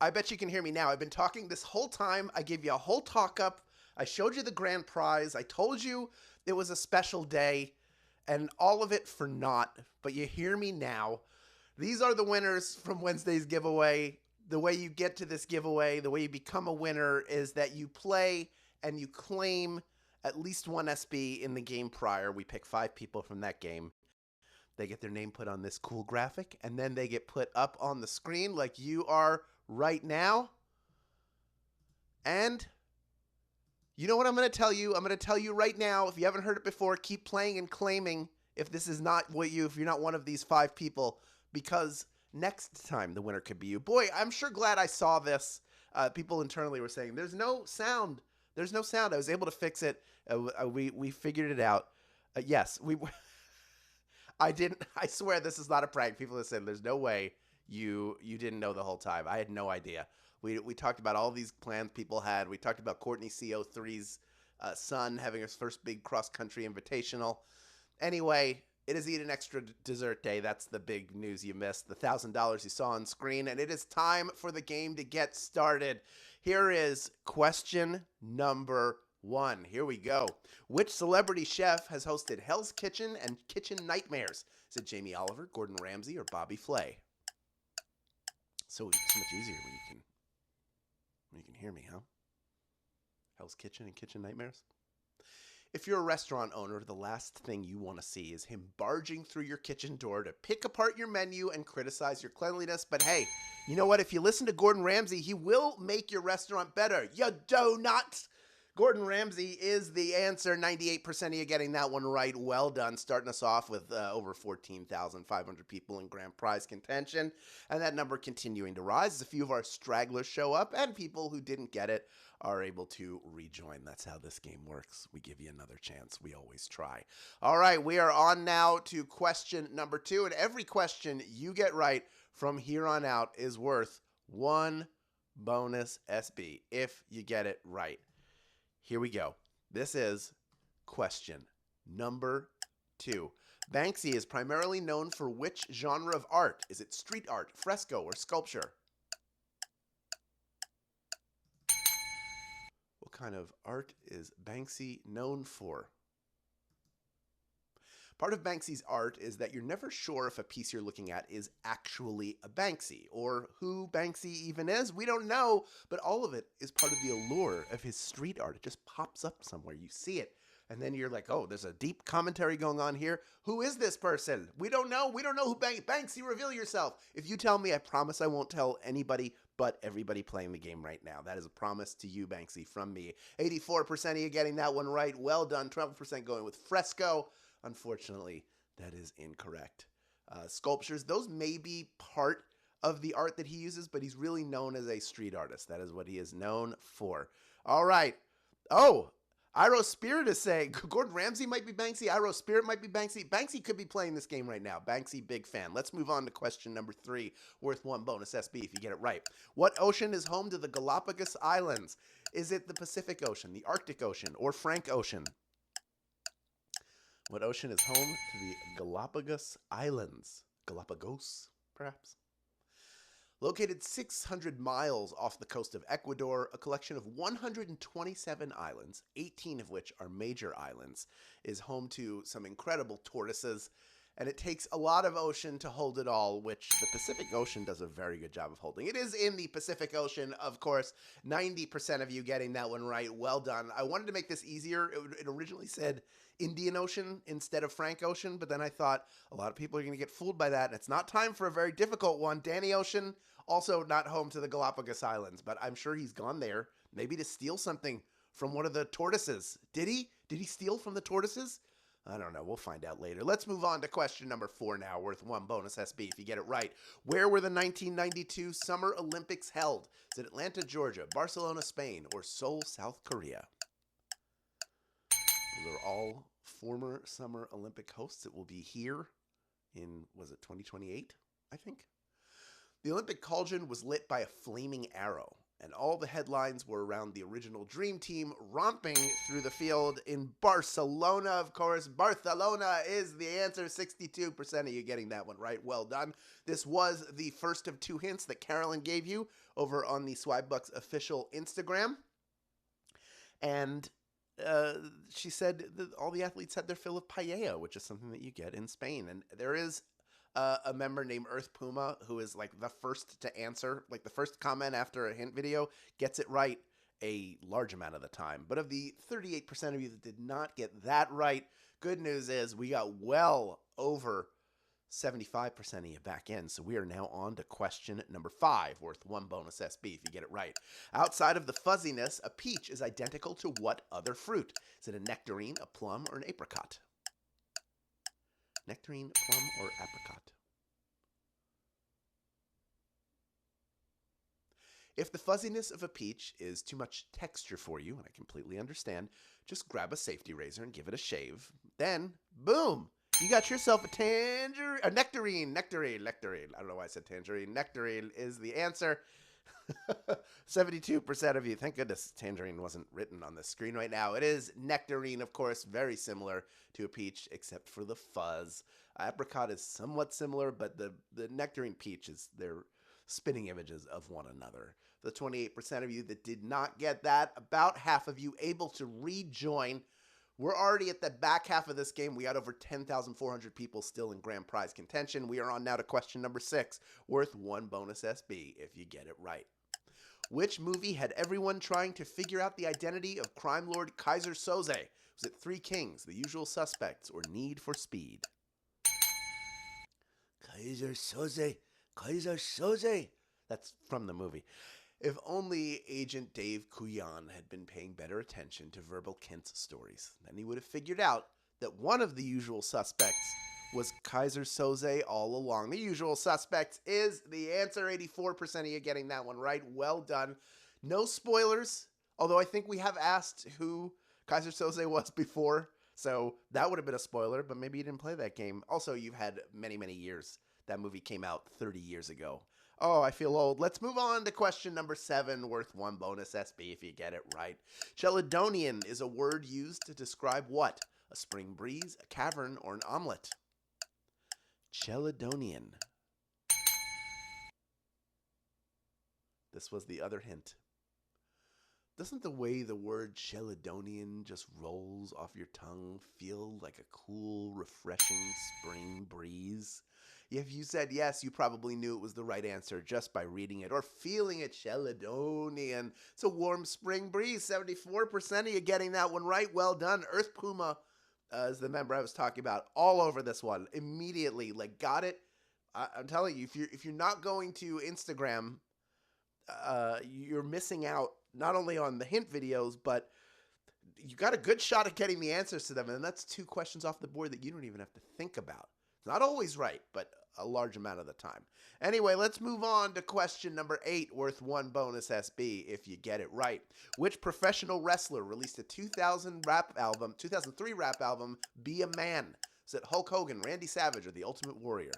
I bet you can hear me now. I've been talking this whole time. I gave you a whole talk up. I showed you the grand prize. I told you it was a special day, and all of it for naught. But you hear me now. These are the winners from Wednesday's giveaway. The way you get to this giveaway, the way you become a winner, is that you play and you claim at least one SB in the game prior. We pick 5 people from that game. They get their name put on this cool graphic, and then they get put up on the screen like you are right now. And you know what I'm going to tell you? I'm going to tell you right now, if you haven't heard it before, keep playing and claiming if this is not if you're not one of these 5 people, because next time the winner could be you. Boy, I'm sure glad I saw this. People internally were saying, there's no sound. There's no sound. I was able to fix it. We figured it out. Yes, I didn't. I swear this is not a prank. People have said there's no way you didn't know the whole time. I had no idea. We talked about all these plans people had. We talked about Courtney CO3's son having his first big cross-country invitational. Anyway, it is Eat an Extra Dessert Day. That's the big news you missed. The $1,000 you saw on screen. And it is time for the game to get started. Here is question number 1. Here we go. Which celebrity chef has hosted Hell's Kitchen and Kitchen Nightmares? Is it Jamie Oliver, Gordon Ramsay, or Bobby Flay? So much easier when you can hear me, huh? Hell's Kitchen and Kitchen Nightmares? If you're a restaurant owner, the last thing you want to see is him barging through your kitchen door to pick apart your menu and criticize your cleanliness. But hey, you know what? If you listen to Gordon Ramsay, he will make your restaurant better. You do not. Gordon Ramsay is the answer. 98% of you getting that one right. Well done. Starting us off with over 14,500 people in grand prize contention. And that number continuing to rise as a few of our stragglers show up and people who didn't get it are able to rejoin. That's how this game works. We give you another chance. We always try. All right, we are on now to question number 2. And every question you get right from here on out is worth 1 bonus SB if you get it right. Here we go. This is question number 2. Banksy is primarily known for which genre of art? Is it street art, fresco, or sculpture? What kind of art is Banksy known for? Part of Banksy's art is that you're never sure if a piece you're looking at is actually a Banksy, or who Banksy even is. We don't know, but all of it is part of the allure of his street art. It just pops up somewhere. You see it, and then you're like, oh, there's a deep commentary going on here. Who is this person? We don't know. We don't know who Banksy, reveal yourself. If you tell me, I promise I won't tell anybody but everybody playing the game right now. That is a promise to you, Banksy, from me. 84% of you getting that one right. Well done. 12% going with fresco. Unfortunately, that is incorrect. Sculptures, those may be part of the art that he uses, but he's really known as a street artist. That is what he is known for. All right. Oh, Iro Spirit is saying Gordon Ramsay might be Banksy. Iro Spirit might be Banksy. Banksy could be playing this game right now. Banksy, big fan. Let's move on to question number 3, worth 1 bonus SB if you get it right. What ocean is home to the Galapagos Islands? Is it the Pacific Ocean, the Arctic Ocean, or Frank Ocean? What ocean is home to the Galapagos Islands? Galapagos, perhaps? Located 600 miles off the coast of Ecuador, a collection of 127 islands, 18 of which are major islands, is home to some incredible tortoises, and it takes a lot of ocean to hold it all, which the Pacific Ocean does a very good job of holding. It is in the Pacific Ocean, of course. 90% of you getting that one right. Well done. I wanted to make this easier. It originally said Indian Ocean instead of Frank Ocean, but then I thought a lot of people are going to get fooled by that, and it's not time for a very difficult one. Danny Ocean, also not home to the Galapagos Islands, but I'm sure he's gone there, maybe to steal something from one of the tortoises. Did he? Did he steal from the tortoises? I don't know. We'll find out later. Let's move on to question number 4 now, worth 1 bonus SB if you get it right. Where were the 1992 Summer Olympics held? Is it Atlanta, Georgia, Barcelona, Spain, or Seoul, South Korea? Those are all former Summer Olympic hosts. It will be here in, was it 2028, I think? The Olympic cauldron was lit by a flaming arrow, And all the headlines were around the original Dream Team romping through the field in Barcelona. Of course, Barcelona is the answer. 62% of you getting that one right. Well done. This was the first of 2 hints that Carolyn gave you over on the Swagbucks official Instagram. And she said that all the athletes had their fill of paella, which is something that you get in Spain. And there is a member named Earth Puma who is like the first to answer, like the first comment after a hint video gets it right a large amount of the time. But of the 38% of you that did not get that right, good news is we got well over 75% of you back in. So we are now on to question number 5, worth 1 bonus SB if you get it right. Outside of the fuzziness, a peach is identical to what other fruit? Is it a nectarine, a plum, or an apricot? Nectarine, plum, or apricot? If the fuzziness of a peach is too much texture for you, and I completely understand, just grab a safety razor and give it a shave. Then, boom! You got yourself a nectarine. I don't know why I said tangerine. Nectarine is the answer. 72% of you. Thank goodness tangerine wasn't written on the screen right now. It is nectarine, of course, very similar to a peach, except for the fuzz. Apricot is somewhat similar, but the nectarine peach is they're spitting images of one another. The 28% of you that did not get that, about half of you able to rejoin. We're already at the back half of this game. We got over 10,400 people still in grand prize contention. We are on now to question number 6, worth 1 bonus SB if you get it right. Which movie had everyone trying to figure out the identity of crime lord Kaiser Soze? Was it 3 Kings, The Usual Suspects, or Need for Speed? Kaiser Soze. That's from the movie. If only Agent Dave Kuyan had been paying better attention to Verbal Kint's stories, then he would have figured out that one of the usual suspects was Kaiser Soze all along. The Usual Suspects is the answer. 84% of you getting that one right. Well done. No spoilers, although I think we have asked who Kaiser Soze was before, so that would have been a spoiler, but maybe you didn't play that game. Also, you've had many, many years. That movie came out 30 years ago. Oh, I feel old. Let's move on to question number 7, worth 1 bonus SB if you get it right. Chelidonian is a word used to describe what? A spring breeze, a cavern, or an omelet? Chelidonian. This was the other hint. Doesn't the way the word Chelidonian just rolls off your tongue feel like a cool, refreshing spring breeze? If you said yes, you probably knew it was the right answer just by reading it or feeling it. Chelidonian. It's a warm spring breeze. 74% of you getting that one right. Well done. Earth Puma is the member I was talking about. All over this one. Immediately. Got it. I'm telling you, if you're not going to Instagram, you're missing out not only on the hint videos, but you got a good shot at getting the answers to them. And that's 2 questions off the board that you don't even have to think about. It's not always right, but a large amount of the time. Anyway, let's move on to question number 8, worth 1 bonus SB if you get it right. Which professional wrestler released a 2003 rap album, Be a Man? Is it Hulk Hogan, Randy Savage, or The Ultimate Warrior?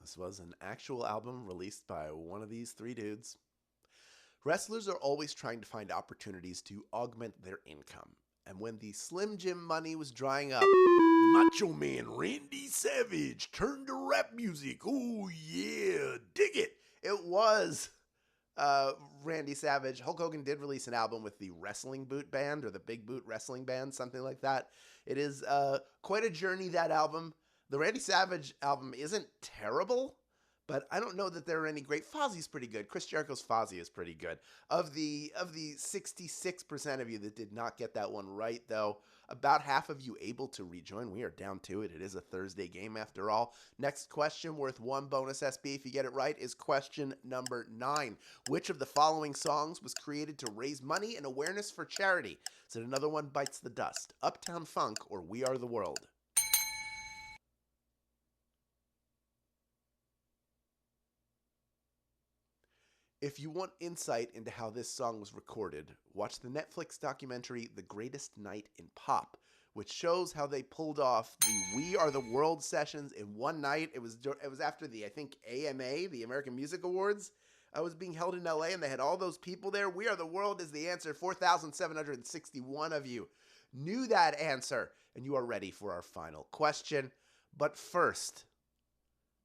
This was an actual album released by one of these 3 dudes. Wrestlers are always trying to find opportunities to augment their income. And when the Slim Jim money was drying up, the Macho Man Randy Savage turned to rap music. Oh yeah, dig it. It was Randy Savage. Hulk Hogan did release an album with the Wrestling Boot Band or the Big Boot Wrestling Band, something like that. It is quite a journey, that album. The Randy Savage album isn't terrible, but I don't know that there are any great. Fozzie's pretty good. Chris Jericho's Fozzie is pretty good. Of the 66% of you that did not get that one right, though, about half of you able to rejoin. We are down to it. It is a Thursday game after all. Next question, worth 1 bonus SB if you get it right, is question number 9. Which of the following songs was created to raise money and awareness for charity? Is it Another One Bites the Dust, Uptown Funk, or We Are the World? If you want insight into how this song was recorded, watch the Netflix documentary The Greatest Night in Pop, which shows how they pulled off the We Are the World sessions in one night. It was after the, I think, AMA, the American Music Awards. I was being held in LA and they had all those people there. We Are the World is the answer. 4,761 of you knew that answer, and you are ready for our final question. But first,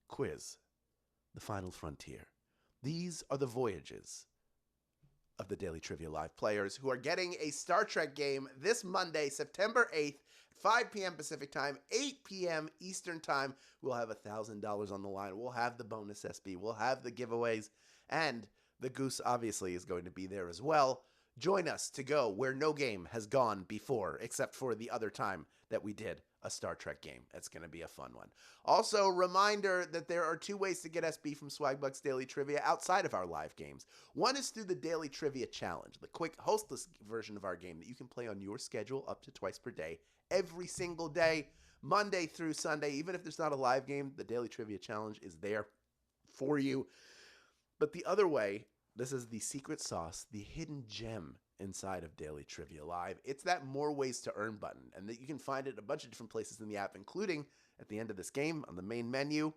quiz, the final frontier. These are the voyages of the Daily Trivia Live players who are getting a Star Trek game this Monday, September 8th, 5 p.m. Pacific Time, 8 p.m. Eastern Time. We'll have $1,000 on the line. We'll have the bonus SB. We'll have the giveaways. And the Goose obviously is going to be there as well. Join us to go where no game has gone before, except for the other time that we did a Star Trek game. It's going to be a fun one. Also, reminder that there are 2 ways to get SB from Swagbucks Daily Trivia outside of our live games. One is through the Daily Trivia Challenge, the quick hostless version of our game that you can play on your schedule up to twice per day, every single day, Monday through Sunday. Even if there's not a live game, the Daily Trivia Challenge is there for you. But the other way, this is the secret sauce, the hidden gem inside of Daily Trivia Live. It's that more ways to earn button, and that you can find it a bunch of different places in the app, including at the end of this game on the main menu.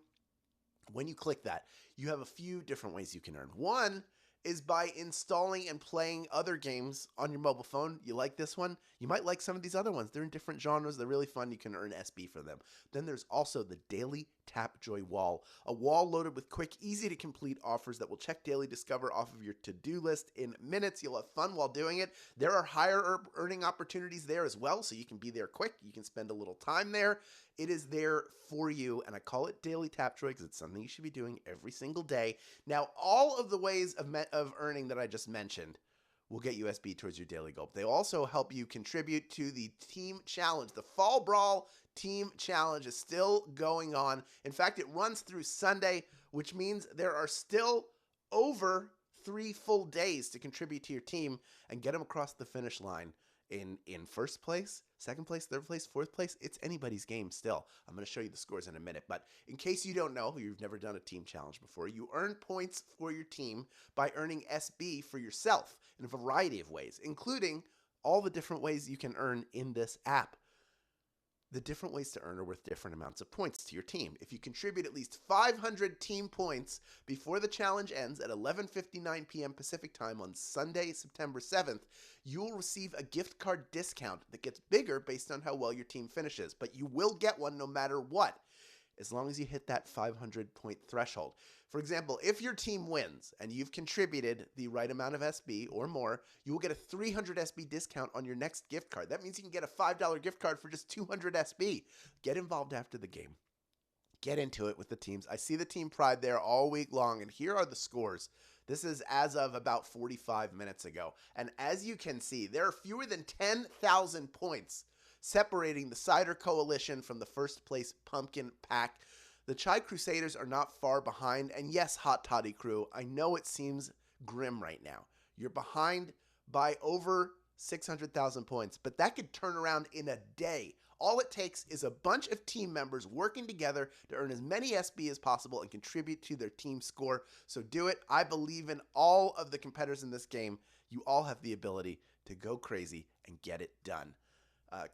When you click that, you have a few different ways you can earn. One is by installing and playing other games on your mobile phone. You like this one? You might like some of these other ones. They're in different genres. They're really fun. You can earn SB for them. Then there's also the Daily Tapjoy wall, a wall loaded with quick, easy to complete offers that will check Daily Discover off of your to-do list in minutes. You'll have fun while doing it. There are higher earning opportunities there as well, so you can be there quick. You can spend a little time there. It is there for you, and I call it Daily Tapjoy because it's something you should be doing every single day. Now, all of the ways of earning that I just mentioned will get you SB towards your daily goal. They also help you contribute to the team challenge. The Fall Brawl team challenge is still going on. In fact, it runs through Sunday, which means there are still over 3 full days to contribute to your team and get them across the finish line in first place, second place, third place, fourth place. It's anybody's game still. I'm going to show you the scores in a minute, but in case you don't know, you've never done a team challenge before, you earn points for your team by earning SB for yourself in a variety of ways, including all the different ways you can earn in this app. The different ways to earn are worth different amounts of points to your team. If you contribute at least 500 team points before the challenge ends at 11:59 p.m. Pacific Time on Sunday, September 7th, you will receive a gift card discount that gets bigger based on how well your team finishes, but you will get one no matter what, as long as you hit that 500-point threshold. For example, if your team wins and you've contributed the right amount of SB or more, you will get a 300 SB discount on your next gift card. That means you can get a $5 gift card for just 200 SB. Get involved after the game. Get into it with the teams. I see the Team Pride there all week long, and here are the scores. This is as of about 45 minutes ago. And as you can see, there are fewer than 10,000 points separating the Cider Coalition from the first place Pumpkin Pack. The Chai Crusaders are not far behind, and yes, Hot Toddy Crew, I know it seems grim right now. You're behind by over 600,000 points, but that could turn around in a day. All it takes is a bunch of team members working together to earn as many SB as possible and contribute to their team score. So do it. I believe in all of the competitors in this game. You all have the ability to go crazy and get it done.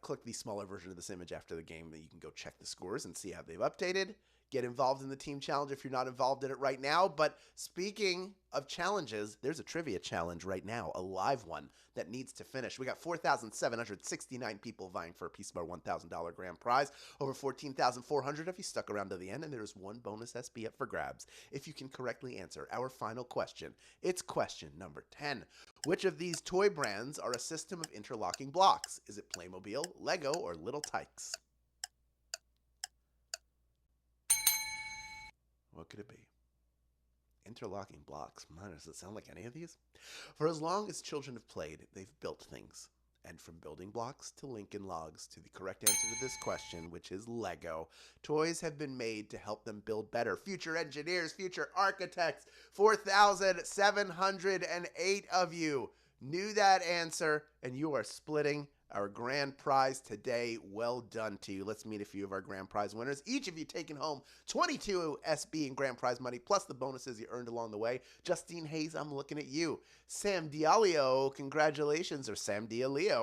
Click the smaller version of this image after the game that you can go check the scores and see how they've updated. Get involved in the team challenge if you're not involved in it right now. But speaking of challenges, there's a trivia challenge right now, a live one that needs to finish. We got 4,769 people vying for a piece of our $1,000 grand prize. Over 14,400 of you stuck around to the end, and there's one bonus SB up for grabs if you can correctly answer our final question. It's question number 10. Which of these toy brands are a system of interlocking blocks? Is it Playmobil, Lego, or Little Tykes? What could it be? Interlocking blocks. Man, does it sound like any of these? For as long as children have played, they've built things. And from building blocks to Lincoln Logs to the correct answer to this question, which is Lego, toys have been made to help them build better. Future engineers, future architects, 4,708 of you knew that answer, and you are splitting our grand prize today. Well done to you. Let's meet a few of our grand prize winners. Each of you taking home 22 SB in grand prize money, plus the bonuses you earned along the way. Justine Hayes, I'm looking at you. Sam Dialio, congratulations, or Sam Dialio.